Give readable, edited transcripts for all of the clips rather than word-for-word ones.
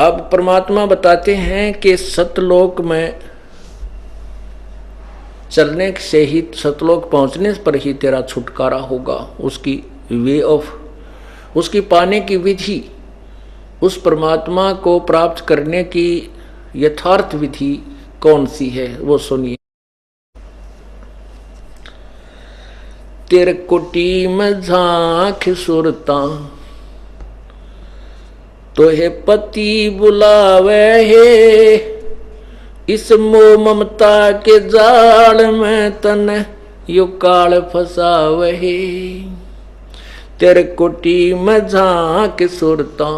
अब परमात्मा बताते हैं कि सतलोक में चलने से ही, सतलोक पहुंचने पर ही तेरा छुटकारा होगा। उसकी वे ऑफ, उसकी पाने की विधि, उस परमात्मा को प्राप्त करने की यथार्थ विधि कौन सी है वो सुनिए। तेरे कोटी में झांक सुरता तो है पति बुलावे है, इस मोह ममता के जाल में तन यो काल फसावे है। तेरे कोटी में झांक सुरता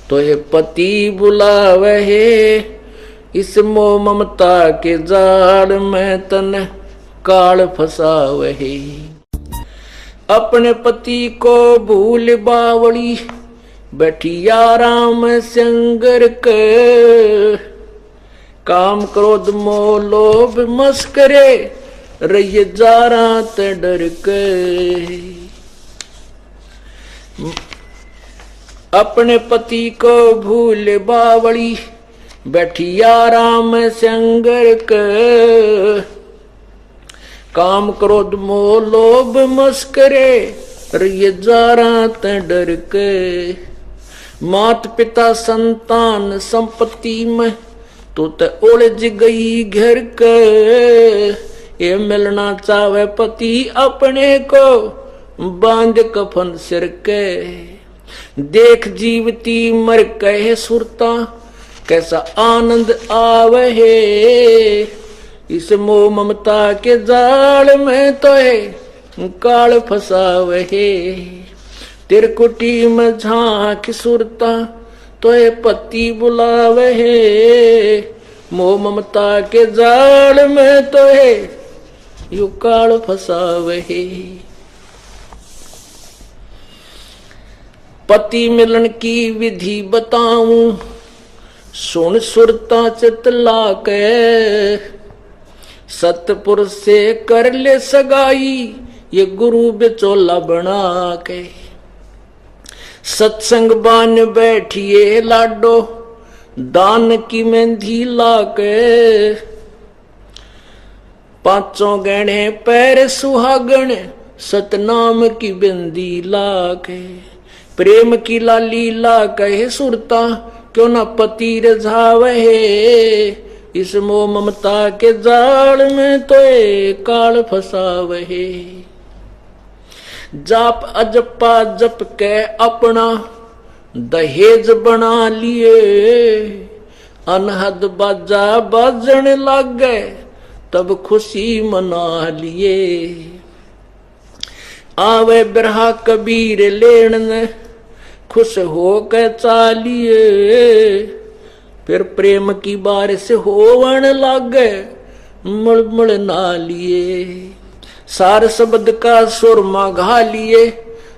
तो है पति बुलावे है, इस मोह ममता के जाल में तन काल फसावे है। अपने पति को भूल बावड़ी बैठी आराम संगर के, काम क्रोध मोह लोभ मस्करे रही जारा ते डर के। अपने पति को भूल बावड़ी बैठी आराम संगर के, काम क्रोध मोह लोभ मस्करे रही जारा ते डर के। मात पिता संतान संपत्ति में तो ते उलझ गई घर के, ये मिलना चाहे पति अपने को बांध कफन सिर के। देख जीवती मर कहे सुरता कैसा आनंद आवे है, इस मोह ममता के जाल में तो है काल फसावे है। तेरे कुटी में झांक सुरता तो है पति बुलावे है, मोह ममता के जाल में तो है यू काल फसावे है। पति मिलन की विधि बताऊं सुन सुरता चितला के, सतपुरुष से कर ले सगाई ये गुरु बिचौला बना के। सत्संग बान बैठिए लाडो दान की मेहंदी लाके, पांचों गहने पैर सुहागण सतनाम की बिंदी लाके। प्रेम की लाली ला कहे सुरता क्यों ना पति रझावे, इस मोह ममता के जाल में तो काल फसावे। जाप अजपा जप के अपना दहेज बना लिए, अनहद बाजा बाजन लागे तब खुशी मना लिए। आवे बिरहा कबीर लेन ने खुश हो के चालिए, फिर प्रेम की बारिश होवन लागे मलमल ना लिए। सार शब्द का सुरमा घा लिए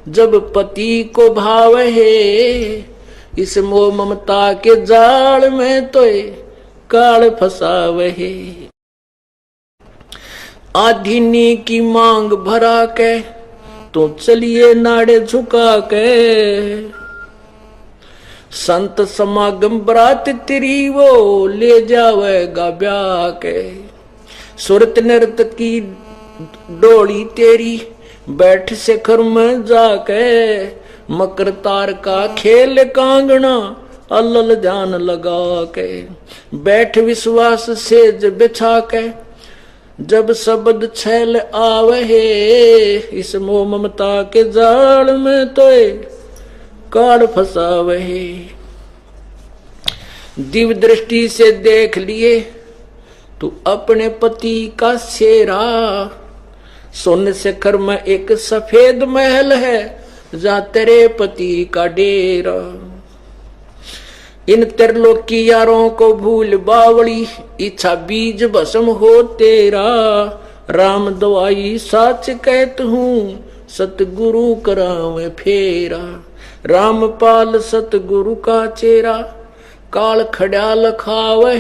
जब पति को भाव है, इस मोह ममता के जाल में तो काल फसावे है। आधीनी की मांग भरा के तो चलिए नाड़े झुका के, संत समागम बरात तेरी वो ले जावेगा ब्याह के। सुरत नृत की डोली तेरी बैठ शिखर में जाके, मकर तार का खेल कांगना अल्ल ध्यान लगा के। बैठ विश्वास सेज बिछा के जब शब्द छैल आवे, इस मोह ममता के जाल में तो काल फसावे। दिव्य दृष्टि से देख लिए तू अपने पति का सेरा, सोने शिखर में एक सफेद महल है जहां तेरे पति का डेरा। इन त्रिलोकी यारों को भूल बावड़ी, इच्छा बीज भस्म हो तेरा। राम दवाई साच कहत हूँ सतगुरु करावे फेरा। रामपाल सतगुरु का चेरा काल खड्याल खावे,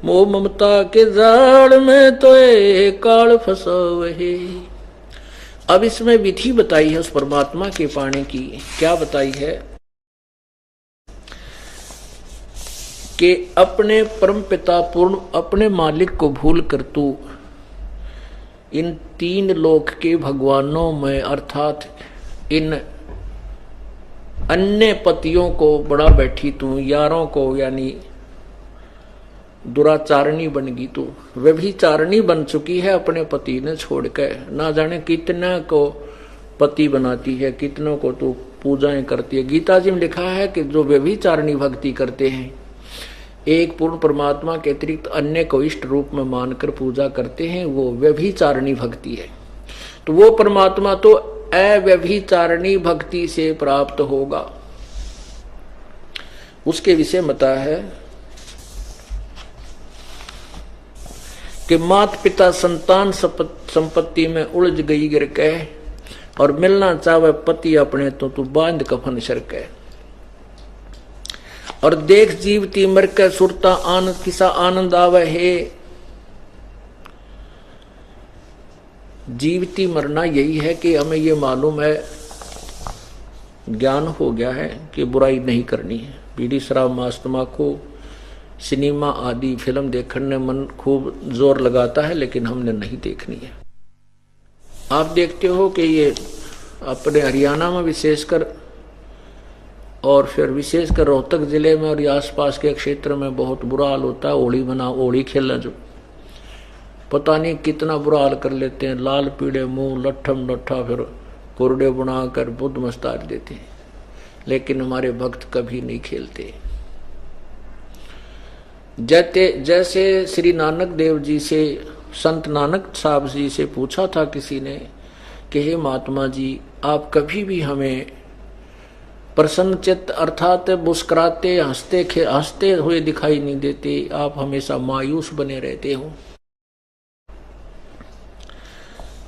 मोह ममता के जाल में तो काल फसावे। अब इसमें विधि बताई है उस परमात्मा के पाने की। क्या बताई है? कि अपने परम पिता पूर्ण अपने मालिक को भूल कर तू इन तीन लोक के भगवानों में अर्थात इन अन्य पतियों को बड़ा बैठी तू, यारों को यानी दुराचारणी बन गई तू, व्यभिचारणी बन चुकी है अपने पति ने छोड़ के। ना जाने कितना को पति बनाती है, कितनों को तू पूजाएं करती है। गीता जी में लिखा है कि जो व्यभिचारणी भक्ति करते हैं, एक पूर्ण परमात्मा के अतिरिक्त अन्य को इष्ट रूप में मानकर पूजा करते हैं, वो व्यभिचारणी भक्ति है। तो वो परमात्मा तो अव्यभिचारणी भक्ति से प्राप्त होगा। उसके विषय मता है कि माता पिता संतान संपत्ति में उलझ गई गिर के और मिलना चाहे पति अपने तो तू बांध कफन सरके और देख जीवती मर के सुरता आनंद किसा आनंद आवे है। जीवती मरना यही है कि हमें ये मालूम है, ज्ञान हो गया है कि बुराई नहीं करनी है। बीड़ी शराब मांस तंबाकू सिनेमा आदि फिल्म देखने मन खूब जोर लगाता है, लेकिन हमने नहीं देखनी है। आप देखते हो कि ये अपने हरियाणा में विशेषकर और फिर विशेषकर रोहतक जिले में और ये आसपास के क्षेत्र में बहुत बुरा हाल होता है। होली मना होली खेलना जो पता नहीं कितना बुरा हाल कर लेते हैं, लाल पीड़े मुंह लट्ठम लट्ठा फिर कुरडे बनाकर बुद्ध मस्तार देते हैं, लेकिन हमारे भक्त कभी नहीं खेलते। जैसे श्री नानक देव जी से संत नानक साहब जी से पूछा था किसी ने कि हे महात्मा जी, आप कभी भी हमें प्रसन्न चित्त अर्थात मुस्कुराते हंसते हुए दिखाई नहीं देते, आप हमेशा मायूस बने रहते हो।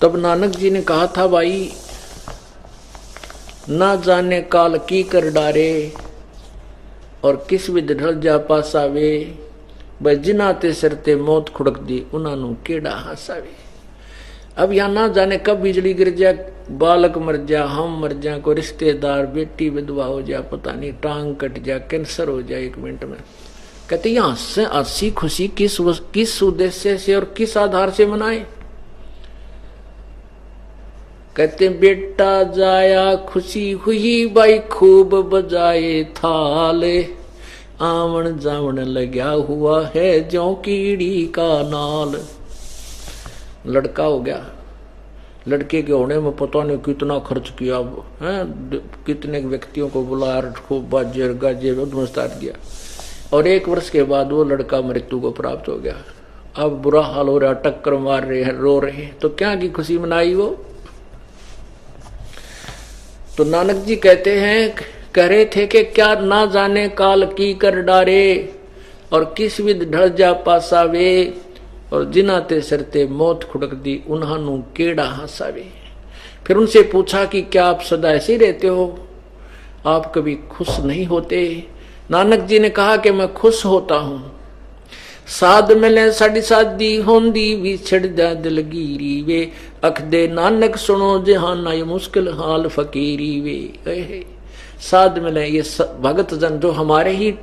तब नानक जी ने कहा था, भाई ना जाने काल की कर डारे और किस विध ढल जा पासावे, भाई जिना ते सरते मौत खुड़क दी उन्होंने केड़ा हंसावे। अब यहाँ ना जाने कब बिजली गिर जाए, बालक मर जा, हम मर जाए, कोई रिश्तेदार बेटी विधवा हो जाए, पता नहीं टांग कट जाए, कैंसर हो जाए 1 मिनट में। कहते यहाँ हंसी खुशी किस उद्देश्य से और किस आधार से मनाए। कहते बेटा जाया खुशी हुई भाई खूब बजाए थाले, आवन जावन लग्या हुआ है जो कीड़ी का नाल। लड़का हो गया, लड़के के होने में पता नहीं कितना खर्च किया है, कितने व्यक्तियों को बुलाया, खूब बाजे गाजे मस्तार दिया और 1 वर्ष के बाद वो लड़का मृत्यु को प्राप्त हो गया। अब बुरा हाल हो रहा, टक्कर मार रहे हैं, रो रहे हैं, तो क्या की खुशी मनाई वो। तो नानक जी कहते हैं, कह रहे थे कि क्या ना जाने काल की कर डारे और किस विध ढल जा पासावे, और जिनाते सरते मौत खुड़क दी उन्हानू केड़ा हंसावे। फिर उनसे पूछा कि क्या आप सदा ऐसे ही रहते हो, आप कभी खुश नहीं होते। नानक जी ने कहा कि मैं खुश होता हूं। साध मिले साड़ी सादी होंदी विछड़ जा दिलगीरी वे, अख दे नानक सुनो जहाना ये मुश्किल हाल फकीरी वे। साध मिले ये भगत जन जो हमारे ही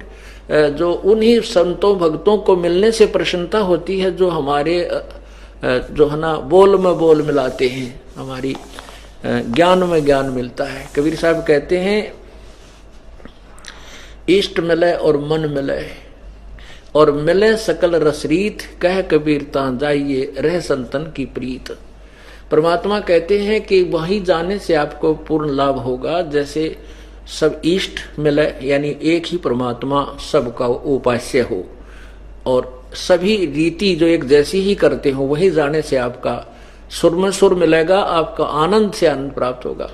जो उन्हीं संतों भक्तों को मिलने से प्रसन्नता होती है, जो हमारे जो है ना बोल में बोल मिलाते हैं, हमारी ज्ञान में ज्ञान मिलता है। कबीर साहब कहते हैं, इष्ट मिले और मन मिले और मिले सकल रसरीत, कह कबीर तां जाइए रह संतन की प्रीत। परमात्मा कहते हैं कि वही जाने से आपको पूर्ण लाभ होगा जैसे सब इष्ट मिले, यानी एक ही परमात्मा सबका उपास्य हो और सभी रीति जो एक जैसी ही करते हो, वही जाने से आपका सुर में सुर मिलेगा, आपका आनंद से आनंद प्राप्त होगा।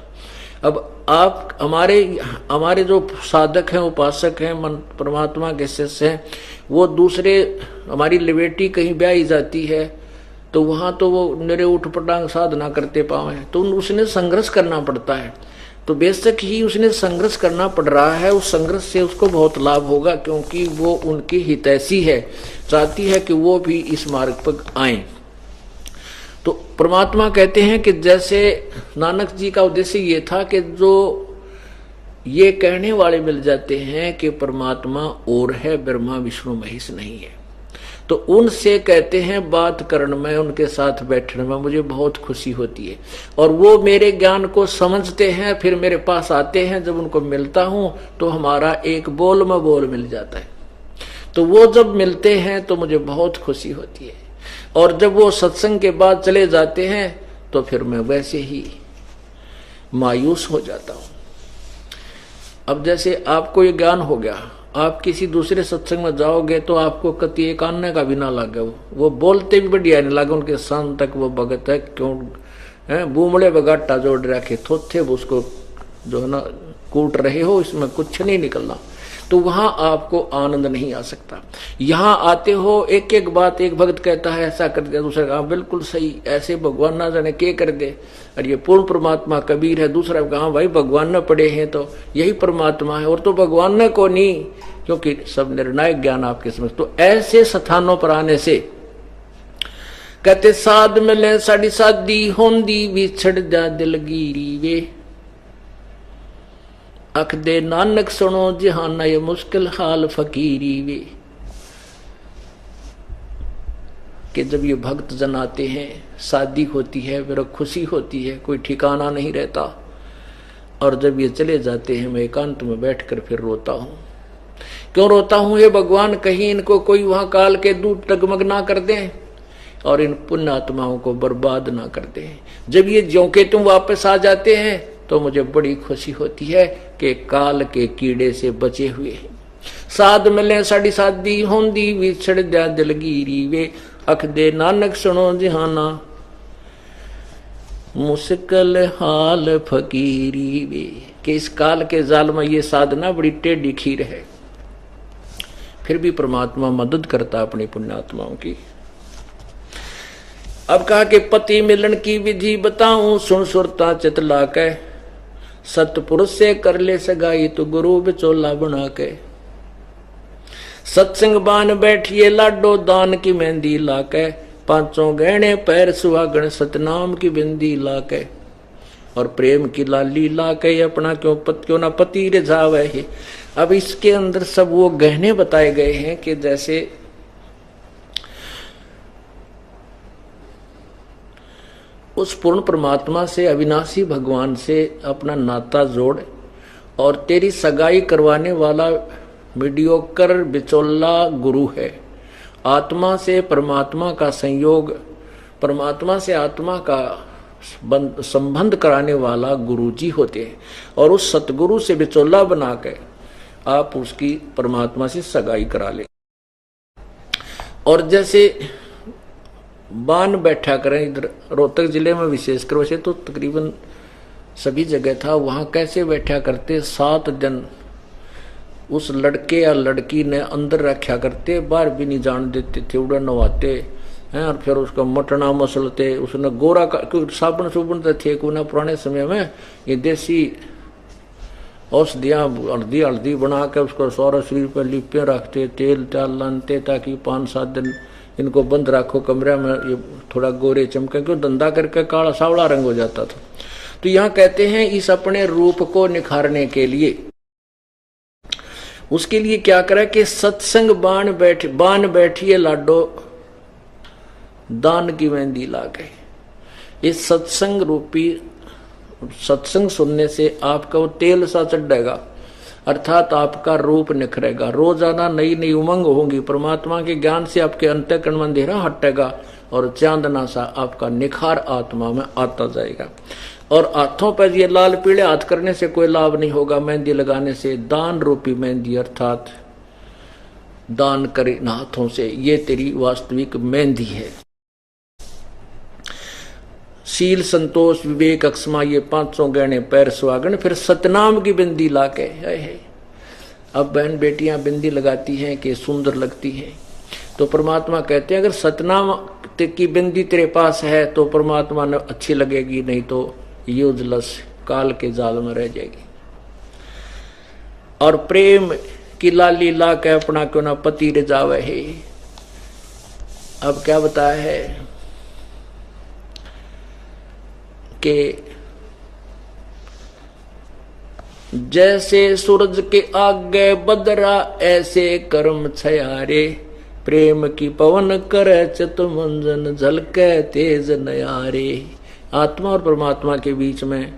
अब आप हमारे जो साधक हैं, उपासक हैं, मन परमात्मा के शिष्य हैं, वो दूसरे हमारी लिबर्टी कहीं ब्याही जाती है तो वहां तो वो निरे उठ पटांग साधना करते पावे, तो उसने संघर्ष करना पड़ता है। तो बेशक ही उसने संघर्ष करना पड़ रहा है, उस संघर्ष से उसको बहुत लाभ होगा, क्योंकि वो उनकी हितैषी है, चाहती है कि वो भी इस मार्ग पर आए। तो परमात्मा कहते हैं कि जैसे नानक जी का उद्देश्य ये था कि जो ये कहने वाले मिल जाते हैं कि परमात्मा और है, ब्रह्मा विष्णु महेश नहीं है। तो उनसे कहते हैं बात करने में, उनके साथ बैठने में मुझे बहुत खुशी होती है। और वो मेरे ज्ञान को समझते हैं, फिर मेरे पास आते हैं। जब उनको मिलता हूं तो हमारा एक बोल में बोल मिल जाता है। तो वो जब मिलते हैं तो मुझे बहुत खुशी होती है। और जब वो सत्संग के बाद चले जाते हैं तो फिर मैं वैसे ही मायूस हो जाता हूं। अब जैसे आपको ये ज्ञान हो गया, आप किसी दूसरे सत्संग में जाओगे तो आपको कति एक आने का भी ना लगे। वो बोलते भी बढ़िया नहीं लगे, उनके शान तक वो भगत है क्यों है, बूमड़े बगाटा जोड़ रखे थोथे उसको जो है ना कूट रहे हो, इसमें कुछ नहीं निकलना। तो वहां आपको आनंद नहीं आ सकता। यहां आते हो एक एक बात, एक भक्त कहता है ऐसा कर दिया, दूसरा कहा बिल्कुल सही, ऐसे भगवान ना जाने के कर दे, और ये पूर्ण परमात्मा कबीर है। दूसरा कहा भाई भगवान न पड़े हैं तो यही परमात्मा है, और तो भगवान न को नहीं, क्योंकि सब निर्णायक ज्ञान आपके समझ। तो ऐसे स्थानों पर आने से कहते साध मिले साड़ी सादी होंदी विछड़ जा दिलगीरी वे, अख दे नानक सुनो जहाना ये मुश्किल हाल फकीरी वे। कि जब ये भक्त जन आते हैं, शादी होती है, फिर खुशी होती है, कोई ठिकाना नहीं रहता। और जब ये चले जाते हैं मैं एकांत में बैठकर फिर रोता हूं। क्यों रोता हूं? ये भगवान कहीं इनको कोई वहां काल के दूत डगमग ना कर दें और इन पुण्य आत्माओं को बर्बाद ना कर दें। जब ये ज्यों के तुम वापस आ जाते हैं तो मुझे बड़ी खुशी होती है कि काल के कीड़े से बचे हुए हैं। साध मिले साड़ी सादी होंदी विछड़ जा दिलगीरी वे, अख दे नानक सुनो जहाना मुश्किल हाल फकीरी वे। कि इस काल के जाल में ये साधना बड़ी टेढ़ी खीर है, फिर भी परमात्मा मदद करता अपनी पुण्यात्माओं की। अब कहा कि पति मिलन की विधि बताऊं, सुन सुरता चितला के, सतपुरुष से कर ले सगाई तो गुरु बिचोला बना के। सत्संग बान बैठिए लाडो दान की मेहंदी लाके, पांचों गहने पैर सुहागण सतनाम की बिंदी लाके। और प्रेम की लाली लाके अपना क्यों ना पति रिझावे है। अब इसके अंदर सब वो गहने बताए गए हैं कि जैसे उस पूर्ण परमात्मा से, अविनाशी भगवान से अपना नाता जोड़, और तेरी सगाई करवाने वाला मीडियोकर बिचौला गुरु है। आत्मा से परमात्मा का संयोग, परमात्मा से आत्मा का संबंध कराने वाला गुरु जी होते हैं। और उस सतगुरु से बिचौला बना के आप उसकी परमात्मा से सगाई करा ले। और जैसे बान बैठा करें, इधर रोहतक जिले में विशेषकर, वैसे तो तकरीबन सभी जगह था, वहां कैसे बैठा करते, 7 दिन उस लड़के या लड़की ने अंदर रखा करते, बाहर भी नहीं जान देते थे, उड़ा नवाते हैं। और फिर उसका मटना मसलते, उसने गोरा का साबुन सुबुन थे को ना पुराने समय में, ये देसी औषधियाँ हल्दी हल्दी बना के उसको सारा शरीर पर लिपे रखते, तेल ताल लानते, ताकि 5-7 दिन इनको बंद रखो कमरे में, ये थोड़ा गोरे चमके, क्यों धंधा करके काला सावला रंग हो जाता था। तो यहाँ कहते हैं इस अपने रूप को निखारने के लिए, उसके लिए क्या करे कि सत्संग बान बैठिए लाडो दान की मेहंदी ला गए। इस सत्संग रूपी सत्संग सुनने से आपका वो तेल सा चढ़ेगा, अर्थात आपका रूप निखरेगा। रोजाना नई नई उमंग होंगी, परमात्मा के ज्ञान से आपके अंतःकरण में अंधेरा हटेगा और चांदना सा आपका निखार आत्मा में आता जाएगा। और हाथों पर ये लाल पीले हाथ करने से कोई लाभ नहीं होगा, मेहंदी लगाने से। दान रूपी मेहंदी, अर्थात दान करे इन हाथों से, ये तेरी वास्तविक मेहंदी है। शील संतोष विवेक अक्षमा, ये 500 गहने पैर सुहागण। फिर सतनाम की बिंदी लाके है। अब बहन बेटियां बिंदी लगाती हैं कि सुंदर लगती हैं, तो परमात्मा कहते हैं अगर सतनाम की बिंदी तेरे पास है तो परमात्मा ने अच्छी लगेगी, नहीं तो यूजलेस काल के जाल में रह जाएगी। और प्रेम की लाली ला के अपना क्यों ना पति रिझावे है। अब क्या बताया है कि जैसे सूरज के आगे बदरा ऐसे कर्म छयारे, प्रेम की पवन करे चित मंजन झलके तेज नयारे। आत्मा और परमात्मा के बीच में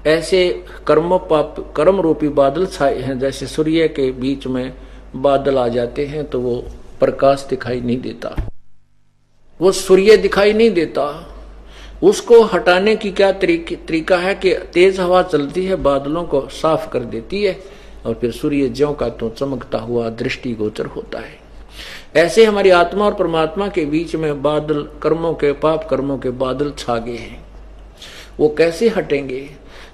ऐसे कर्म रूपी बादल छाए हैं, जैसे सूर्य के बीच में बादल आ जाते हैं तो वो प्रकाश दिखाई नहीं देता, वो सूर्य दिखाई नहीं देता। उसको हटाने की क्या तरीका है कि तेज हवा चलती है, बादलों को साफ कर देती है और फिर सूर्य ज्यों का त्यों चमकता हुआ दृष्टिगोचर होता है। ऐसे हमारी आत्मा और परमात्मा के बीच में बादल, कर्मों के, पाप कर्मों के बादल छा गए हैं। वो कैसे हटेंगे?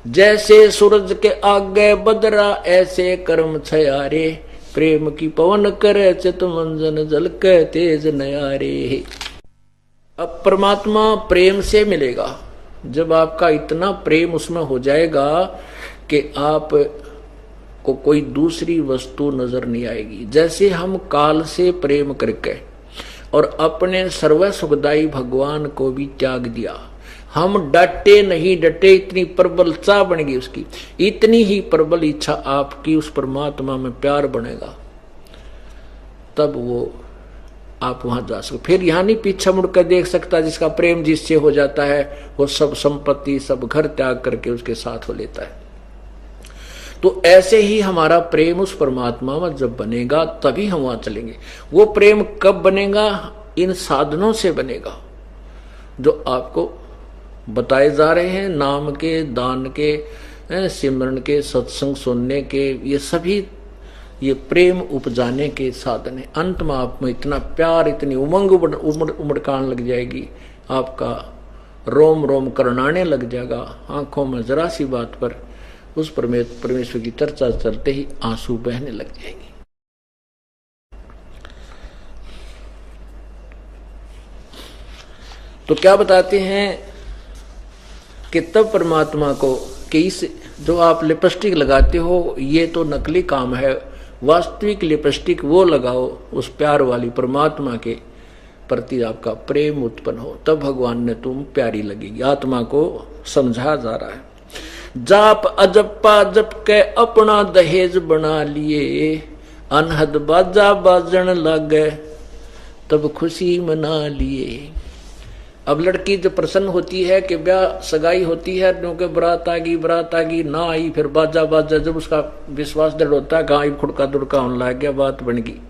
जैसे सूरज के आगे बदरा ऐसे कर्म छयारे, प्रेम की पवन करे चित मंजन झलके तेज नयारे। अब परमात्मा प्रेम से मिलेगा। जब आपका इतना प्रेम उसमें हो जाएगा कि आप को कोई दूसरी वस्तु नजर नहीं आएगी। जैसे हम काल से प्रेम करके और अपने सर्व सुखदायी भगवान को भी त्याग दिया, हम डटे नहीं डटे, इतनी प्रबल चाह बन गई उसकी, इतनी ही प्रबल इच्छा आपकी उस परमात्मा में प्यार बनेगा, तब वो आप वहां जा सकते। फिर यहां नहीं पीछे मुड़कर देख सकता। जिसका प्रेम जिससे हो जाता है वो सब संपत्ति, सब घर त्याग करके उसके साथ हो लेता है। तो ऐसे ही हमारा प्रेम उस परमात्मा में जब बनेगा तभी हम वहां चलेंगे। वो प्रेम कब बनेगा? इन साधनों से बनेगा जो आपको बताए जा रहे हैं, नाम के, दान के, सिमरन के, सत्संग सुनने के, ये सभी ये प्रेम उपजाने के साधन है। अंत में आप में इतना प्यार, इतनी उमंग उमड़कान लग जाएगी, आपका रोम रोम करनाने लग जाएगा, आंखों में जरा सी बात पर उस परमेश्वर की चर्चा चलते ही आंसू बहने लग जाएंगे। तो क्या बताते हैं कि तब परमात्मा को कि इस जो आप लिपस्टिक लगाते हो ये तो नकली काम है, वास्तविक लिपस्टिक वो लगाओ उस प्यार वाली परमात्मा के प्रति आपका प्रेम उत्पन्न हो, तब भगवान ने तुम प्यारी लगेगी। आत्मा को समझा जा रहा है। जाप अजप्पा जप के अपना दहेज बना लिए, अनहद बाजा बाजन लागे तब खुशी मना लिए। अब लड़की जब प्रसन्न होती है कि ब्याह सगाई होती है, क्योंकि बरात आ गई ना आई, फिर बाजा बाजा, जब उसका विश्वास दृढ़ होता है कहाँ खुड़का दुड़का होने लग गया, बात बन गई।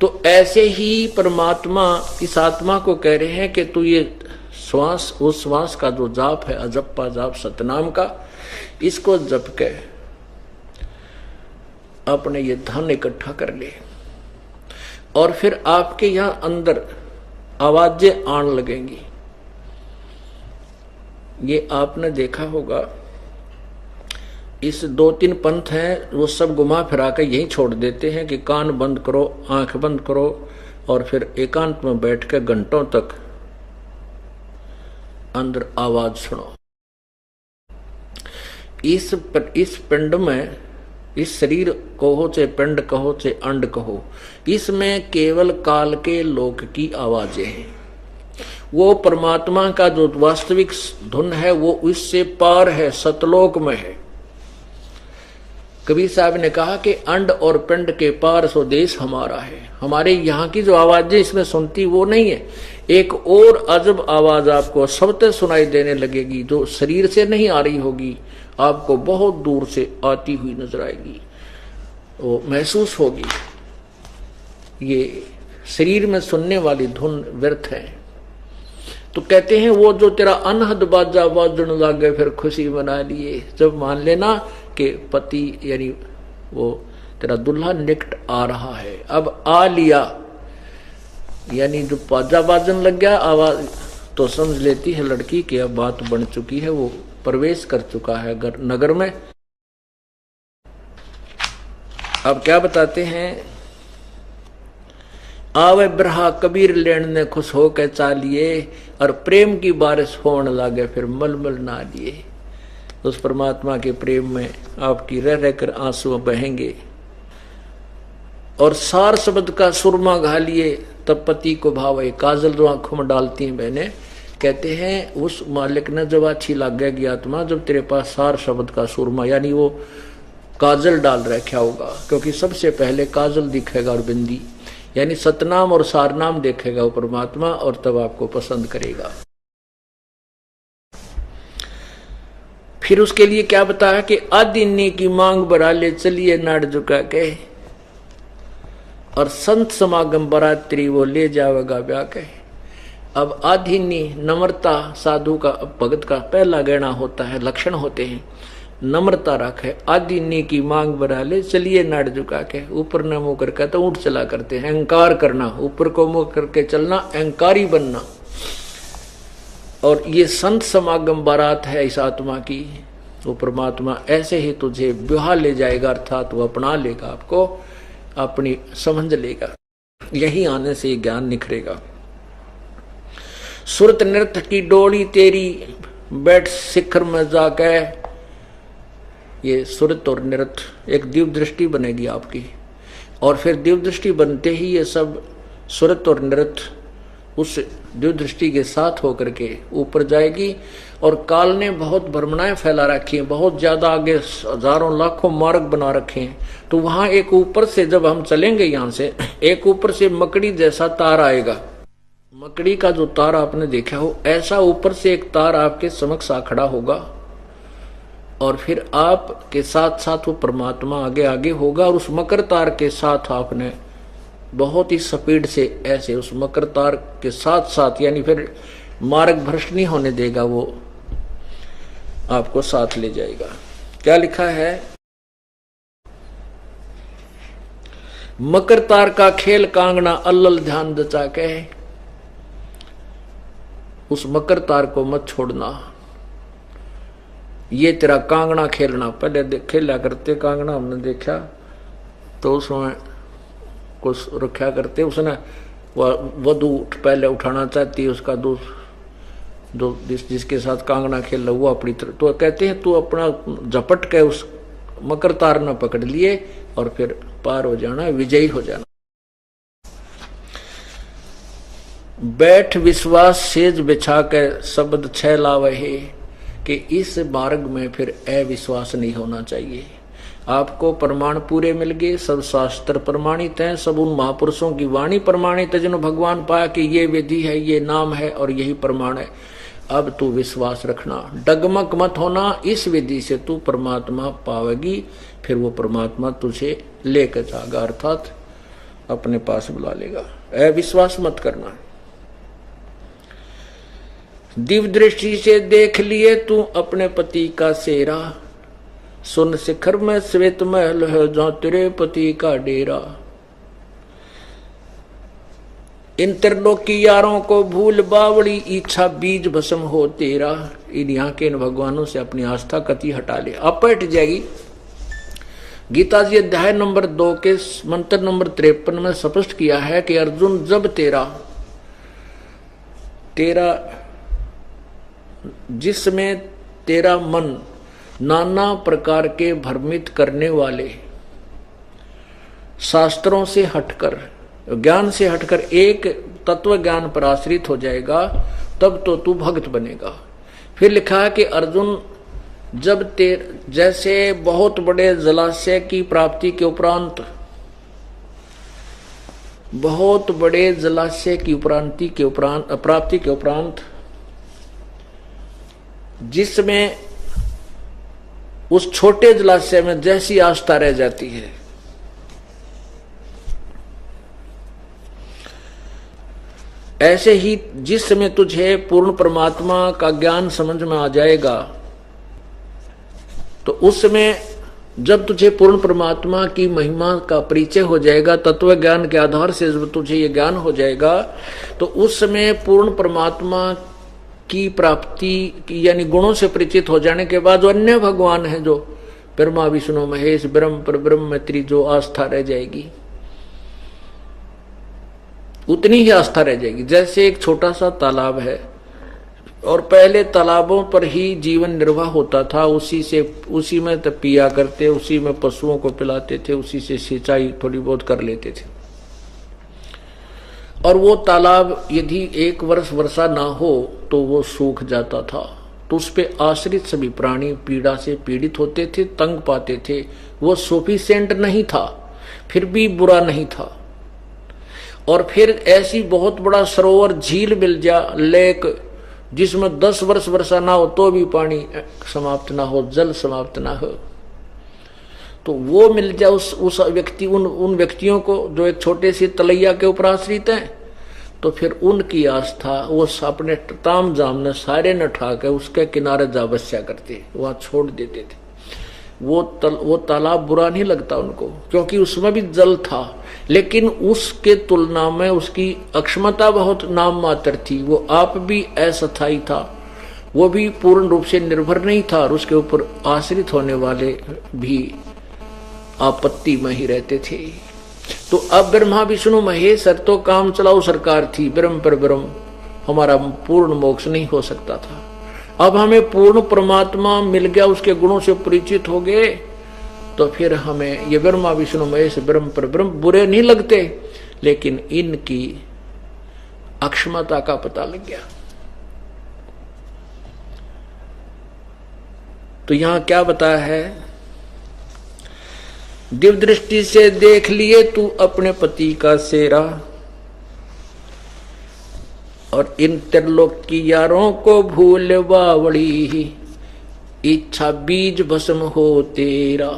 तो ऐसे ही परमात्मा इस आत्मा को कह रहे हैं कि तू ये श्वास, उस श्वास का जो जाप है, अजप्पा जाप सतनाम का, इसको जप के अपने ये धन इकट्ठा कर ले और फिर आपके यहां अंदर आवाजें आने लगेंगी। ये आपने देखा होगा, इस 2-3 पंथ हैं वो सब घुमा फिरा कर यही छोड़ देते हैं कि कान बंद करो, आंख बंद करो और फिर एकांत में बैठ कर घंटों तक अंदर आवाज सुनो। इस पिंड में, इस शरीर कहो चाहे पिंड कहो चाहे अंड कहो, इसमें केवल काल के लोक की आवाजें हैं। वो परमात्मा का जो वास्तविक धुन है वो उससे पार है, सतलोक में है। कबीर साहब ने कहा कि अंड और पिंड के पार सो देश हमारा है। हमारे यहाँ की जो आवाजें इसमें सुनती वो नहीं है, एक और अजब आवाज आपको सबसे सुनाई देने लगेगी जो शरीर से नहीं आ रही होगी, आपको बहुत दूर से आती हुई नजर आएगी, वो महसूस होगी। ये शरीर में सुनने वाली धुन व्यर्थ है। तो कहते हैं वो जो तेरा अनहद बाजा बाजन लागे फिर खुशी मना लिए। जब मान लेना कि पति यानी वो तेरा दुल्हा निकट आ रहा है, अब आ लिया, यानी जो बाजा बाजन लग गया आवाज, तो समझ लेती है लड़की कि अब बात बन चुकी है, वो प्रवेश कर चुका है नगर में। अब क्या बताते हैं, आवे ब्रहा कबीर लेन ने खुश होकर चालिए और प्रेम की बारिश होने लगे फिर मलमल ना लिए। उस परमात्मा के प्रेम में आपकी रह रहकर आंसू बहेंगे और सार शब्द का सुरमा घालिए तब पति को भावे। काजल जो आंखों में डालती हैं बहने, कहते हैं उस मालिक ने जब अच्छी लग गई आत्मा, जब तेरे पास सार शब्द का सुरमा यानी वो काजल डाल रखा होगा, क्योंकि सबसे पहले काजल दिखेगा और बिंदी, यानी सतनाम और सारनाम देखेगा वो परमात्मा, और तब आपको पसंद करेगा। फिर उसके लिए क्या बताया कि आदिन्नी की मांग बढ़ा ले चलिए नाड़ झुका के, और संत समागम बरात्री वो ले जावेगा ब्याह के। अब आदिन्नी नम्रता साधु का भगत का पहला गहना होता है, लक्षण होते हैं, नम्रता रखे। आदिन्नी की मांग बढ़ा ले चलिए नाड़ झुका के, ऊपर न मुंह करके तो ऊंट चला करते हैं, अहंकार करना, ऊपर को मुंह करके चलना, अहंकारी बनना। और ये संत समागम बारात है इस आत्मा की, वो परमात्मा ऐसे ही तुझे ब्याह ले जाएगा, अर्थात वो अपना लेगा, आपको अपनी समझ लेगा। यही आने से ज्ञान निखरेगा। सुरत नृत्य की डोली तेरी बैठ शिखर में जाके, ये सुरत और नृत्य एक दिव्य दृष्टि बनेगी आपकी, और फिर दिव्य दृष्टि बनते ही ये सब सुरत और नृत्य उस दिव्य दृष्टि के साथ होकर के ऊपर जाएगी। और काल ने बहुत भ्रमणाएं फैला रखी हैं, बहुत ज्यादा आगे हजारों लाखों मार्ग बना रखे हैं, तो वहां एक ऊपर से जब हम चलेंगे यहां से, एक ऊपर से मकड़ी जैसा तार आएगा। मकड़ी का जो तार आपने देखा हो, ऐसा ऊपर से एक तार आपके समक्ष आ खड़ा होगा, और फिर आपके साथ साथ वो परमात्मा आगे आगे होगा, और उस मकर तार के साथ आपने बहुत ही स्पीड से ऐसे उस मकर तार के साथ साथ, यानी फिर मार्ग भ्रष्ट नहीं होने देगा, वो आपको साथ ले जाएगा। क्या लिखा है? मकर तार का खेल कांगना अल्लल ध्यान दचा के, उस मकर तार को मत छोड़ना, ये तेरा कांगना खेलना। पहले खेला करते कांगना, हमने देखा तो उसमें कुछ रखा करते, उसने वधू पहले उठाना चाहती है उसका जिसके साथ कांगना खेल रहा वो अपनी तरफ, तो कहते हैं तू अपना झपट के उस मकर तार न पकड़ लिए और फिर पार हो जाना, विजयी हो जाना। बैठ विश्वास सेज बिछा के शब्द छह लावे, कि इस मार्ग में फिर अविश्वास नहीं होना चाहिए। आपको प्रमाण पूरे मिल गए, सब शास्त्र प्रमाणित हैं, सब उन महापुरुषों की वाणी प्रमाणित है जिन्होंने भगवान पाया कि ये विधि है, ये नाम है और यही प्रमाण है। अब तू विश्वास रखना, डगमग मत होना, इस विधि से तू परमात्मा पावेगी, फिर वो परमात्मा तुझे लेकर जाएगा, अर्थात अपने पास बुला लेगा। अविश्वास मत करना। दिव्य दृष्टि से देख लिए तू अपने पति का सेरा, सुन शिखर में श्वेत महल है जहां तेरे पति का डेरा। इन त्रिलोकी यारों को भूल बावड़ी, इच्छा बीज भस्म हो तेरा। इन यहाँ के इन भगवानों से अपनी आस्था कति हटा ले, अब हट जाएगी। गीता जी अध्याय नंबर 2 के मंत्र नंबर 53 में स्पष्ट किया है कि अर्जुन, जब तेरा जिसमें तेरा मन नाना प्रकार के भ्रमित करने वाले शास्त्रों से हटकर, ज्ञान से हटकर एक तत्व ज्ञान पर आश्रित हो जाएगा, तब तो तू भक्त बनेगा। फिर लिखा है कि अर्जुन, जब जैसे बहुत बड़े जलाशय की प्राप्ति के उपरांत, बहुत बड़े जलाशय की प्राप्ति के उपरांत जिसमें उस छोटे जलाशय में जैसी आस्था रह जाती है, ऐसे ही जिस समय तुझे पूर्ण परमात्मा का ज्ञान समझ में आ जाएगा, तो उस समय जब तुझे पूर्ण परमात्मा की महिमा का परिचय हो जाएगा, तत्व ज्ञान के आधार से जब तुझे ये ज्ञान हो जाएगा, तो उस समय पूर्ण परमात्मा की प्राप्ति यानी गुणों से परिचित हो जाने के बाद जो अन्य भगवान है, जो ब्रह्मा विष्णु महेश ब्रह्म पर ब्रह्म मैत्री, जो आस्था रह जाएगी उतनी ही आस्था रह जाएगी। जैसे एक छोटा सा तालाब है और पहले तालाबों पर ही जीवन निर्वाह होता था, उसी में पिया करते, उसी में पशुओं को पिलाते थे, उसी से सिंचाई थोड़ी बहुत कर लेते थे। और वो तालाब यदि एक वर्ष वर्षा ना हो तो वो सूख जाता था, तो उस पे आश्रित सभी प्राणी पीड़ा से पीड़ित होते थे, तंग पाते थे। वो सफिशिएंट नहीं था, फिर भी बुरा नहीं था। और फिर ऐसी बहुत बड़ा सरोवर, झील मिल जा, लेक, जिसमें 10 वर्ष वर्षा ना हो तो भी पानी समाप्त ना हो, जल समाप्त ना हो, तो वो मिल जाए उस व्यक्ति, उन व्यक्तियों को जो एक छोटे से तलैया के ऊपर आश्रित हैं, तो फिर उनकी आस्था वो अपने ताम जाम ने सारे न उठा के उसके किनारे जा बस्या करते, वहां छोड़ देते थे। वो तालाब बुरा नहीं लगता उनको, क्योंकि उसमें भी जल था, लेकिन उसके तुलना में उसकी अक्षमता बहुत नाम मात्र थी। वो आप भी अस्थायी था, वो भी पूर्ण रूप से निर्भर नहीं था, और उसके ऊपर आश्रित होने वाले भी आपत्ति में ही रहते थे। तो अब ब्रह्मा विष्णु महेश तो काम चलाऊ सरकार थी, ब्रह्म पर ब्रह्म, हमारा पूर्ण मोक्ष नहीं हो सकता था। अब हमें पूर्ण परमात्मा मिल गया, उसके गुणों से परिचित हो गए, तो फिर हमें ये ब्रह्मा विष्णु महेश ब्रह्म पर ब्रह्म बुरे नहीं लगते, लेकिन इनकी अक्षमता का पता लग गया। तो यहां क्या बताया है, दिव्य दृष्टि से देख लिए तू अपने पति का सेरा, और इन त्रिलोक की यारों को भूल बावड़ी, इच्छा बीज भस्म हो तेरा।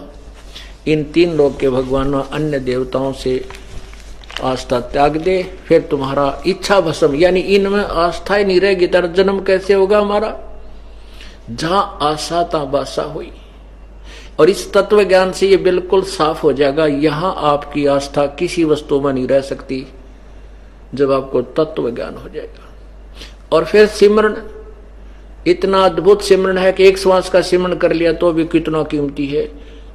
इन 3 लोक के भगवानों अन्य देवताओं से आस्था त्याग दे, फिर तुम्हारा इच्छा भस्म, यानी इनमें आस्था ही नहीं रहेगी, तेरा जन्म कैसे होगा हमारा। जहां आशा ता बासा हुई, और इस तत्व ज्ञान से ये बिल्कुल साफ हो जाएगा, यहां आपकी आस्था किसी वस्तु में नहीं रह सकती, जब आपको तत्व ज्ञान हो जाएगा। और फिर सिमरन, इतना अद्भुत सिमरन है कि एक श्वास का सिमरन कर लिया तो भी कितना कीमती है।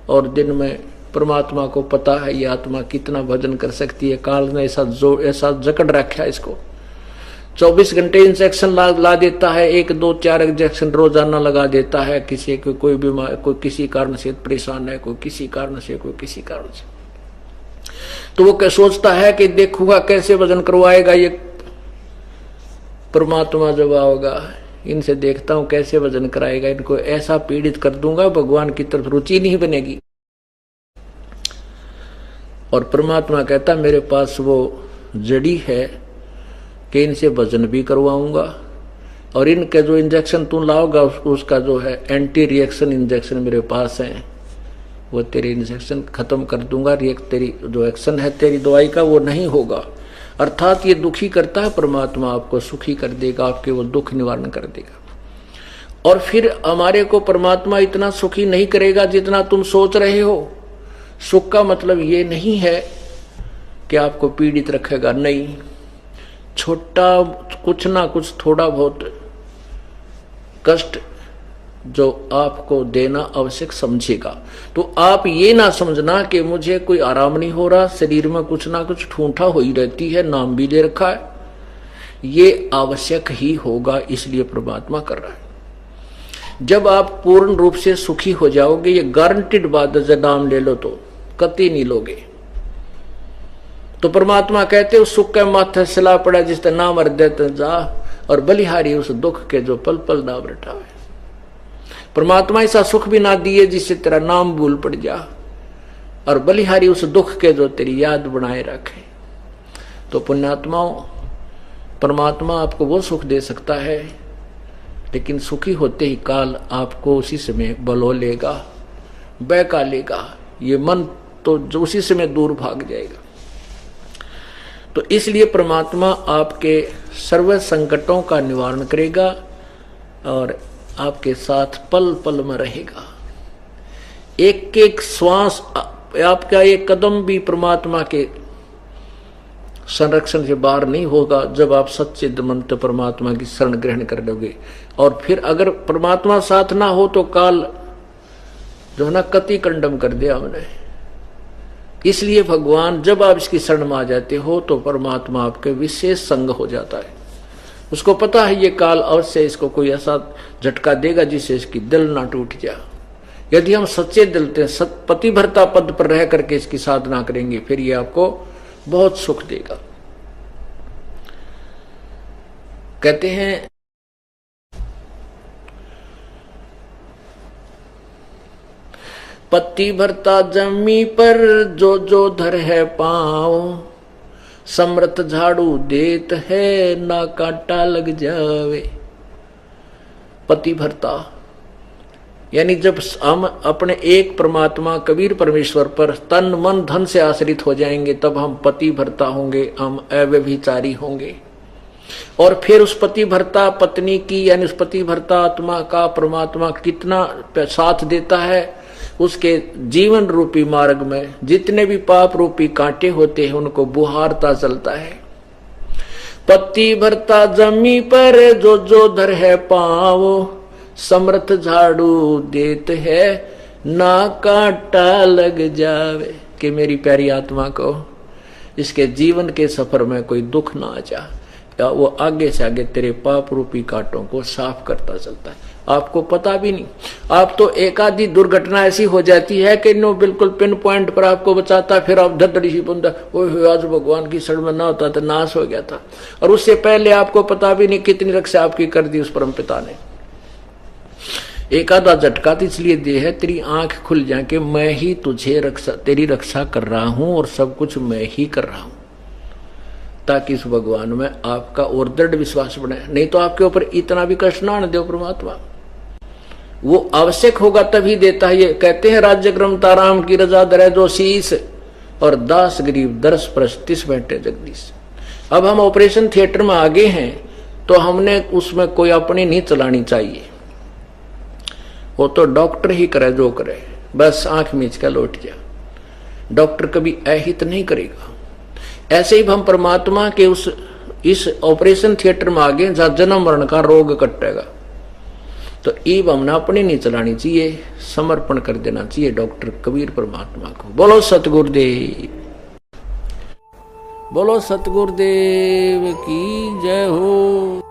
और दिन में परमात्मा को पता है ये आत्मा कितना भजन कर सकती है। काल ने ऐसा जकड़ रखा है इसको, 24 घंटे इंजेक्शन ला देता है, 1, 2, 4 इंजेक्शन रोजाना लगा देता है। किसी को कोई बीमार, कोई किसी कारण से परेशान है, कोई किसी कारण से, कोई किसी कारण से, तो वो क्या सोचता है कि देखूंगा कैसे वजन करवाएगा ये परमात्मा जब आओगा, इनसे देखता हूं कैसे वजन कराएगा, इनको ऐसा पीड़ित कर दूंगा, भगवान की तरफ रुचि नहीं बनेगी। और परमात्मा कहता मेरे पास वो जड़ी है कि इनसे वजन भी करवाऊंगा, और इनके जो इंजेक्शन तू लाओगा उसका जो है एंटी रिएक्शन इंजेक्शन मेरे पास है, वो तेरे इंजेक्शन खत्म कर दूंगा, तेरी जो एक्शन है तेरी दवाई का वो नहीं होगा। अर्थात ये दुखी करता है परमात्मा, आपको सुखी कर देगा, आपके वो दुख निवारण कर देगा। और फिर हमारे को परमात्मा इतना सुखी नहीं करेगा जितना तुम सोच रहे हो। सुख का मतलब ये नहीं है कि आपको पीड़ित रखेगा, नहीं, छोटा कुछ ना कुछ थोड़ा बहुत कष्ट जो आपको देना आवश्यक समझेगा। तो आप ये ना समझना कि मुझे कोई आराम नहीं हो रहा, शरीर में कुछ ना कुछ ठूंठा हो ही रहती है, नाम भी दे रखा है, ये आवश्यक ही होगा, इसलिए परमात्मा कर रहा है। जब आप पूर्ण रूप से सुखी हो जाओगे, ये गारंटीड बात है, नाम ले लो तो कतई नहीं लोगे। तो परमात्मा कहते उस सुख के माथे सिला पड़ा जिसते नाम हृदय जा, और बलिहारी उस दुख के जो पल पल नाम रटावे। परमात्मा ऐसा सुख भी ना दिए जिससे तेरा नाम भूल पड़ जा, और बलिहारी उस दुख के जो तेरी याद बनाए रखे। तो पुण्यात्माओं, परमात्मा आपको वो सुख दे सकता है, लेकिन सुखी होते ही काल आपको उसी समय बलो लेगा, बहका लेगा, ये मन तो जो उसी समय दूर भाग जाएगा। तो इसलिए परमात्मा आपके सर्व संकटों का निवारण करेगा और आपके साथ पल पल में रहेगा। एक एक श्वास, आपका एक कदम भी परमात्मा के संरक्षण से बाहर नहीं होगा जब आप सच्चे मन से परमात्मा की शरण ग्रहण कर लोगे। और फिर अगर परमात्मा साथ ना हो तो काल जो है ना कति कंडम कर दिया हमने। इसलिए भगवान जब आप इसकी शरण में आ जाते हो तो परमात्मा आपके विशेष संग हो जाता है। उसको पता है ये काल अवश्य इसको कोई ऐसा झटका देगा जिससे इसकी दिल ना टूट जाए। यदि हम सच्चे दिल से पतिव्रता पद पर रह करके इसकी साधना करेंगे फिर ये आपको बहुत सुख देगा। कहते हैं पत्ती भरता जमी पर जो जो धर है पाँव, समृत झाड़ू देत है ना कांटा लग जावे। पति भरता यानी जब हम अपने एक परमात्मा कबीर परमेश्वर पर तन मन धन से आश्रित हो जाएंगे तब हम पति भरता होंगे, हम अव्यभिचारी होंगे। और फिर उस पति भरता पत्नी की यानी उस पति भरता आत्मा का परमात्मा कितना साथ देता है, उसके जीवन रूपी मार्ग में जितने भी पाप रूपी कांटे होते हैं उनको बुहारता चलता है। पत्ती भरता जमी पर जो जो धर है पाँव, समर्थ झाड़ू देत है ना कांटा लग जावे। कि मेरी प्यारी आत्मा को इसके जीवन के सफर में कोई दुख ना आ जा, या वो आगे से आगे तेरे पाप रूपी कांटों को साफ करता चलता है। आपको पता भी नहीं, आप तो एक आधी दुर्घटना ऐसी हो जाती है कि नो बिल्कुल पिन पॉइंट पर आपको बचाता, फिर आप धड़धड़ी सी बुंदा ओह आज भगवान की शरण में ना होता तो नाश हो गया था। और उससे पहले आपको पता भी नहीं कितनी रक्षा आपकी कर दी उस परम पिता ने। एक आधा झटका तो इसलिए दे है तेरी आंख खुल जाए कि मैं ही तुझे तेरी रक्षा कर रहा हूं और सब कुछ मैं ही कर रहा हूं, ताकि इस भगवान में आपका और दृढ़ विश्वास बने। नहीं तो आपके ऊपर इतना भी कष्ट ना दे परमात्मा। वो आवश्यक होगा तभी देता है। ये कहते हैं राज्य क्रम ताराम की रजा दरे जो शीस, और दास गरीब दरस प्रस्तिस बैठे जगदीश। अब हम ऑपरेशन थिएटर में आगे हैं तो हमने उसमें कोई अपनी नहीं चलानी चाहिए, वो तो डॉक्टर ही करे जो करे, बस आंख मीच कर लौट जा। डॉक्टर कभी अहित नहीं करेगा। ऐसे ही हम परमात्मा के इस ऑपरेशन थिएटर में आगे जहां जन्म मरण का रोग कटेगा तो ईब हमने अपनी नहीं चलानी चाहिए, समर्पण कर देना चाहिए डॉक्टर कबीर परमात्मा को। बोलो सतगुरुदेव, बोलो सतगुरुदेव की जय हो।